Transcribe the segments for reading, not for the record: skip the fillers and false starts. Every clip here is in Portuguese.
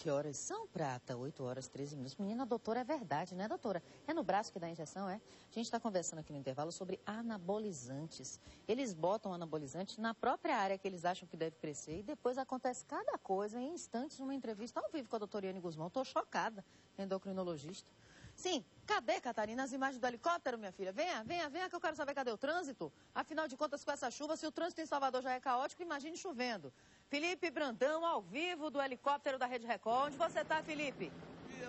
Que horas são, Prata? 8 horas, 13 minutos. Menina, doutora, é verdade, né, doutora? É no braço que dá a injeção, é? A gente está conversando aqui no intervalo sobre anabolizantes. Eles botam anabolizante na própria área que eles acham que deve crescer e depois acontece cada coisa em instantes numa entrevista ao vivo com a doutora Iane Guzmão. Estou chocada, endocrinologista. Sim, cadê, Catarina, as imagens do helicóptero, minha filha? Venha que eu quero saber cadê o trânsito. Afinal de contas, com essa chuva, se o trânsito em Salvador já é caótico, imagine chovendo. Felipe Brandão, ao vivo do helicóptero da Rede Record. Onde você está, Felipe?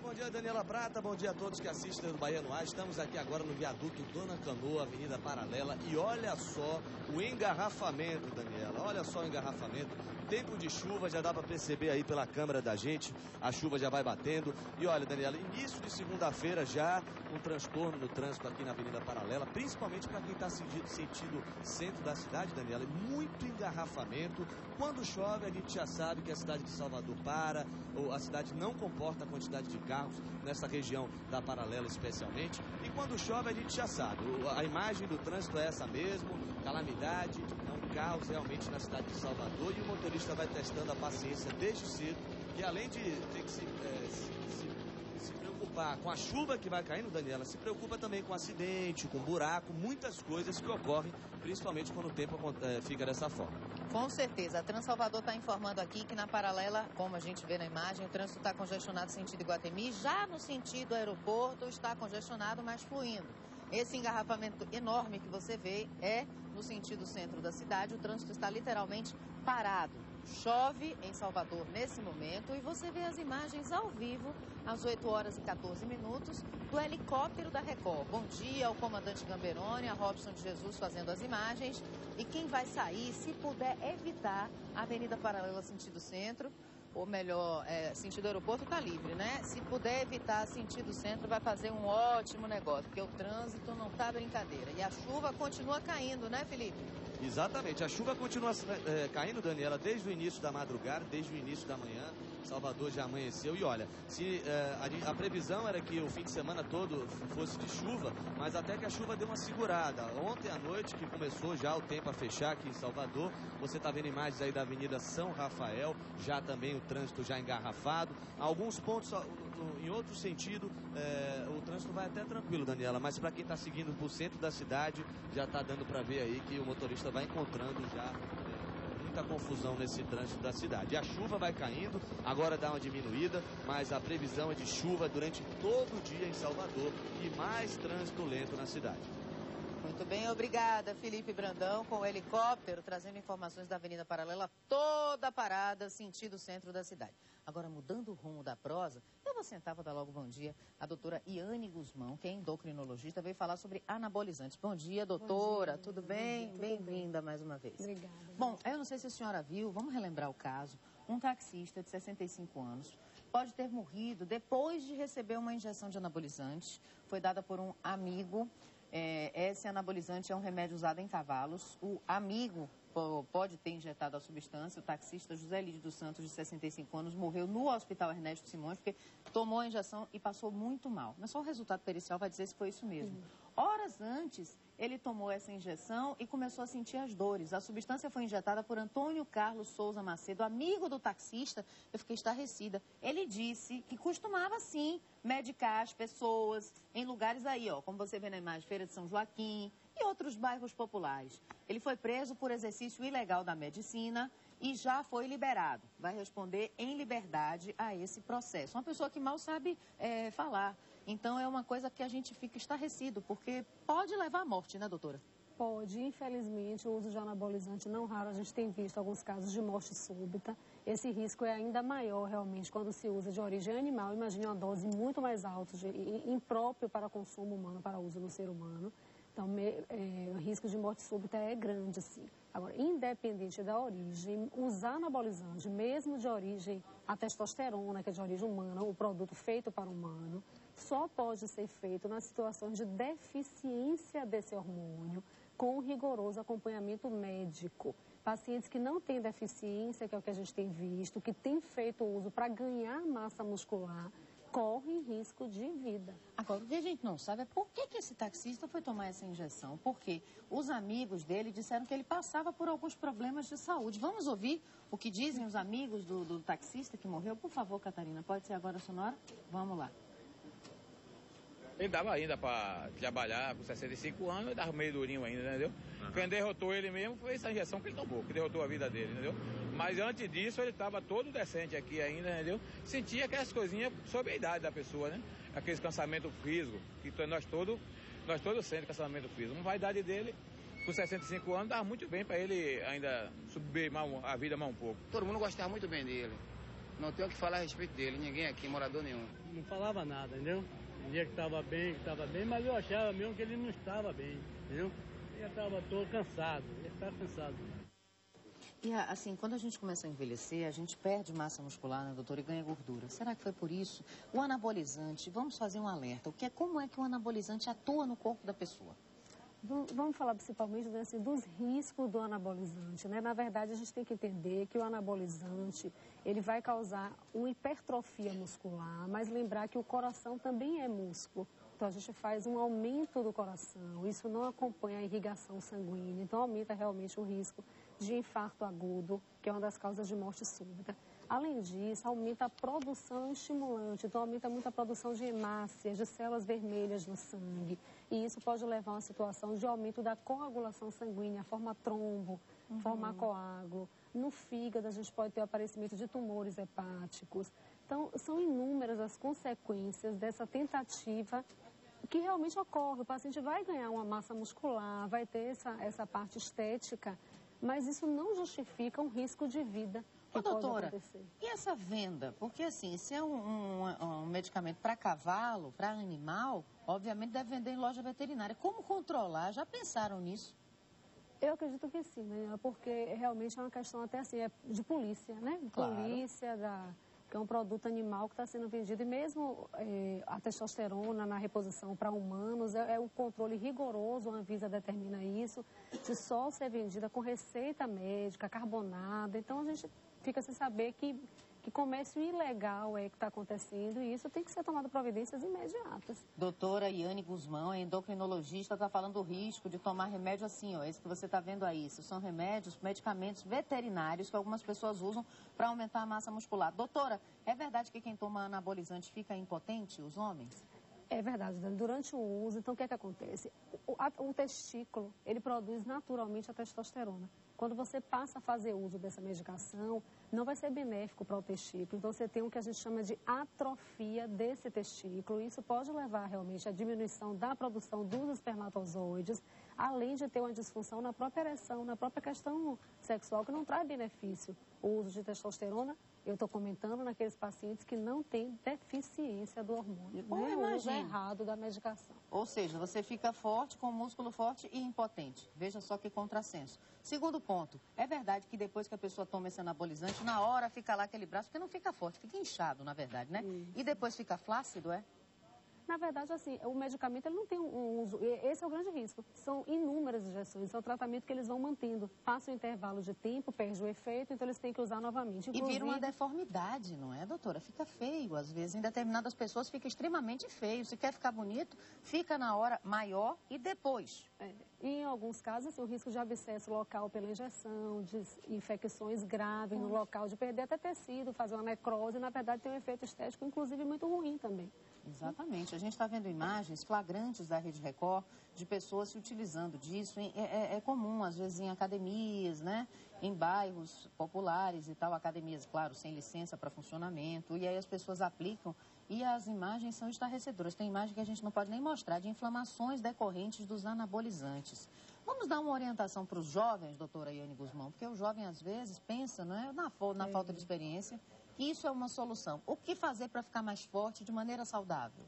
Bom dia, Daniela Prata. Bom dia a todos que assistem do Bahia no Ar. Estamos aqui agora no viaduto Dona Canoa, Avenida Paralela. E olha só o engarrafamento, Daniela. Olha só o engarrafamento. Tempo de chuva, já dá para perceber aí pela câmera da gente. A chuva já vai batendo. E olha, Daniela, início de segunda-feira já um transtorno no trânsito aqui na Avenida Paralela. Principalmente para quem está sentido centro da cidade, Daniela. Muito engarrafamento. Quando chove, a gente já sabe que a cidade de Salvador para. Ou a cidade não comporta a quantidade de carros nessa região da Paralela especialmente, e quando chove a gente já sabe, a imagem do trânsito é essa mesmo, calamidade, é um caos realmente na cidade de Salvador, e o motorista vai testando a paciência desde cedo, e além de ter que se preocupar com a chuva que vai caindo, Daniela, se preocupa também com acidente, com buraco, muitas coisas que ocorrem, principalmente quando o tempo fica dessa forma. Com certeza. A Transalvador está informando aqui que na Paralela, como a gente vê na imagem, o trânsito está congestionado no sentido Iguatemi. Já no sentido aeroporto está congestionado, mas fluindo. Esse engarrafamento enorme que você vê é no sentido centro da cidade. O trânsito está literalmente parado. Chove em Salvador nesse momento e você vê as imagens ao vivo às 8 horas e 14 minutos do helicóptero da Record. Bom dia ao comandante Gamberoni, a Robson de Jesus fazendo as imagens. E quem vai sair, se puder evitar a Avenida Paralela sentido centro, ou melhor, sentido aeroporto, está livre, né? Se puder evitar sentido centro, vai fazer um ótimo negócio, porque o trânsito não está brincadeira. E a chuva continua caindo, né, Felipe? Exatamente, a chuva continua caindo, Daniela, desde o início da madrugada, desde o início da manhã. Salvador já amanheceu e olha, a previsão era que o fim de semana todo fosse de chuva, mas até que a chuva deu uma segurada. Ontem à noite que começou já o tempo a fechar aqui em Salvador, você está vendo imagens aí da Avenida São Rafael, já também o trânsito já engarrafado. Alguns pontos em outro sentido, o trânsito vai até tranquilo, Daniela, mas para quem está seguindo para o centro da cidade, já está dando para ver aí que o motorista vai encontrando já muita confusão nesse trânsito da cidade. E a chuva vai caindo, agora dá uma diminuída, mas a previsão é de chuva durante todo o dia em Salvador e mais trânsito lento na cidade. Muito bem, obrigada, Felipe Brandão, com o helicóptero, trazendo informações da Avenida Paralela, toda parada, sentido centro da cidade. Agora, mudando o rumo da prosa, eu vou sentar, vou dar logo bom dia. A doutora Iane Guzmão, que é endocrinologista, veio falar sobre anabolizantes. Bom dia, doutora, bom dia, tudo bem? Bem-vinda mais uma vez. Obrigada. Bom, eu não sei se a senhora viu, vamos relembrar o caso. Um taxista de 65 anos pode ter morrido depois de receber uma injeção de anabolizante. Foi dada por um amigo. Esse anabolizante é um remédio usado em cavalos. O amigo pode ter injetado a substância. O taxista José Lídio dos Santos, de 65 anos, morreu no Hospital Ernesto Simões porque tomou a injeção e passou muito mal. Mas só o resultado pericial vai dizer se foi isso mesmo. Horas antes, ele tomou essa injeção e começou a sentir as dores. A substância foi injetada por Antônio Carlos Souza Macedo, amigo do taxista. Eu fiquei estarrecida. Ele disse que costumava, sim, medicar as pessoas em lugares aí, ó, como você vê na imagem, Feira de São Joaquim e outros bairros populares. Ele foi preso por exercício ilegal da medicina e já foi liberado. Vai responder em liberdade a esse processo. Uma pessoa que mal sabe falar. Então, é uma coisa que a gente fica estarrecido, porque pode levar à morte, né, doutora? Pode. Infelizmente, o uso de anabolizante não raro, a gente tem visto alguns casos de morte súbita. Esse risco é ainda maior, realmente, quando se usa de origem animal. Imagine uma dose muito mais alta, impróprio para consumo humano, para uso no ser humano. Então, o risco de morte súbita é grande, sim. Agora, independente da origem, usar anabolizante, mesmo de origem, a testosterona, que é de origem humana, o produto feito para o humano, só pode ser feito na situação de deficiência desse hormônio, com rigoroso acompanhamento médico. Pacientes que não têm deficiência, que é o que a gente tem visto, que têm feito uso para ganhar massa muscular, correm risco de vida. Agora, o que a gente não sabe é por que esse taxista foi tomar essa injeção. Porque os amigos dele disseram que ele passava por alguns problemas de saúde. Vamos ouvir o que dizem os amigos do taxista que morreu? Por favor, Catarina, pode ser agora a sonora? Vamos lá. Ele dava ainda para trabalhar com 65 anos, ele dava meio durinho ainda, entendeu? Quem derrotou ele mesmo foi essa injeção que ele tomou, que derrotou a vida dele, entendeu? Mas antes disso ele estava todo decente aqui ainda, entendeu? Sentia aquelas coisinhas sobre a idade da pessoa, né? Aqueles cansamento físico, que nós todos sentimos cansamento físico. A idade dele, com 65 anos, dava muito bem para ele ainda subir a vida mais um pouco. Todo mundo gostava muito bem dele. Não tem o que falar a respeito dele, ninguém aqui, morador nenhum. Não falava nada, entendeu? Dizia que estava bem, mas eu achava mesmo que ele não estava bem, entendeu? Ele estava todo cansado, ele estava cansado. E assim, quando a gente começa a envelhecer, a gente perde massa muscular, né, doutor, e ganha gordura. Será que foi por isso? O anabolizante, vamos fazer um alerta. Como é que o anabolizante atua no corpo da pessoa? Vamos falar principalmente assim, dos riscos do anabolizante, né? Na verdade, a gente tem que entender que o anabolizante, ele vai causar uma hipertrofia muscular, mas lembrar que o coração também é músculo. Então, a gente faz um aumento do coração, isso não acompanha a irrigação sanguínea, então aumenta realmente o risco de infarto agudo, que é uma das causas de morte súbita. Além disso, aumenta a produção estimulante, então aumenta muito a produção de hemácias, de células vermelhas no sangue. E isso pode levar a uma situação de aumento da coagulação sanguínea, formar trombo, formar coágulo. No fígado, a gente pode ter o aparecimento de tumores hepáticos. Então, são inúmeras as consequências dessa tentativa que realmente ocorre. O paciente vai ganhar uma massa muscular, vai ter essa parte estética, mas isso não justifica um risco de vida. Ô, doutora, e essa venda? Porque assim, se é um medicamento para cavalo, para animal, obviamente deve vender em loja veterinária. Como controlar? Já pensaram nisso? Eu acredito que sim, né? Porque realmente é uma questão até assim, de polícia, né? Claro. Polícia, que é um produto animal que está sendo vendido. E mesmo a testosterona na reposição para humanos, é um controle rigoroso, a Anvisa determina isso, de só ser vendida com receita médica, carbonada. Então a gente fica sem saber que comércio ilegal é que está acontecendo e isso tem que ser tomado providências imediatas. Doutora Yane Guzmão, endocrinologista, está falando do risco de tomar remédio assim, ó, esse que você está vendo aí. Isso são medicamentos veterinários que algumas pessoas usam para aumentar a massa muscular. Doutora, é verdade que quem toma anabolizante fica impotente, os homens? É verdade, Dani. Durante o uso, então o que é que acontece? O testículo, ele produz naturalmente a testosterona. Quando você passa a fazer uso dessa medicação, não vai ser benéfico para o testículo. Então, você tem o que a gente chama de atrofia desse testículo. Isso pode levar realmente à diminuição da produção dos espermatozoides, além de ter uma disfunção na própria ereção, na própria questão sexual, que não traz benefício. O uso de testosterona, eu estou comentando naqueles pacientes que não têm deficiência do hormônio. O uso errado da medicação. Ou seja, você fica forte, com músculo forte e impotente. Veja só que contrassenso. Segundo ponto, é verdade que depois que a pessoa toma esse anabolizante, na hora fica lá aquele braço, porque não fica forte, fica inchado, na verdade, né? E depois fica flácido, é? Na verdade, assim, o medicamento ele não tem um uso, esse é o grande risco. São inúmeras injeções, é o tratamento que eles vão mantendo. Passa o intervalo de tempo, perde o efeito, então eles têm que usar novamente. Inclusive, e vira uma deformidade, não é, doutora? Fica feio, às vezes, em determinadas pessoas fica extremamente feio. Se quer ficar bonito, fica na hora maior e depois. E em alguns casos, assim, o risco de abscesso local pela injeção, de infecções graves no local, de perder até tecido, fazer uma necrose, na verdade tem um efeito estético, inclusive, muito ruim também. Exatamente. A gente está vendo imagens flagrantes da Rede Record de pessoas se utilizando disso. É comum, às vezes, em academias, né? Em bairros populares e tal. Academias, claro, sem licença para funcionamento. E aí as pessoas aplicam e as imagens são estarrecedoras. Tem imagem que a gente não pode nem mostrar de inflamações decorrentes dos anabolizantes. Vamos dar uma orientação para os jovens, doutora Yane Guzmão, porque o jovem, às vezes, pensa, não é, na falta de experiência. Isso é uma solução. O que fazer para ficar mais forte de maneira saudável?